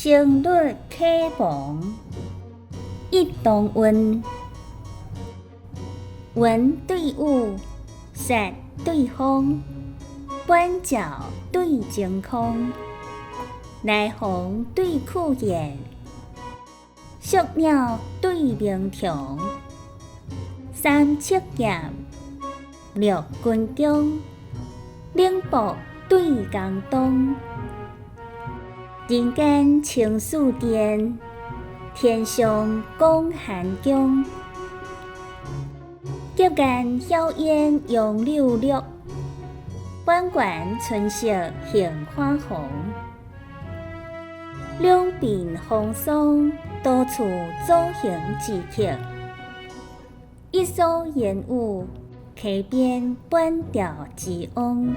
声律启蒙，一同韵，文对武，色对风，本照对晴空，来鸿对酷雁，宿鸟对鸣虫，三尺剑，六军中，冷薄对江东。人间情似电，天上讲寒江。结间晓烟杨柳绿，弯弯春色杏花红。两鬓风霜，到处祖行之客。一蓑烟雨，溪边半钓之翁。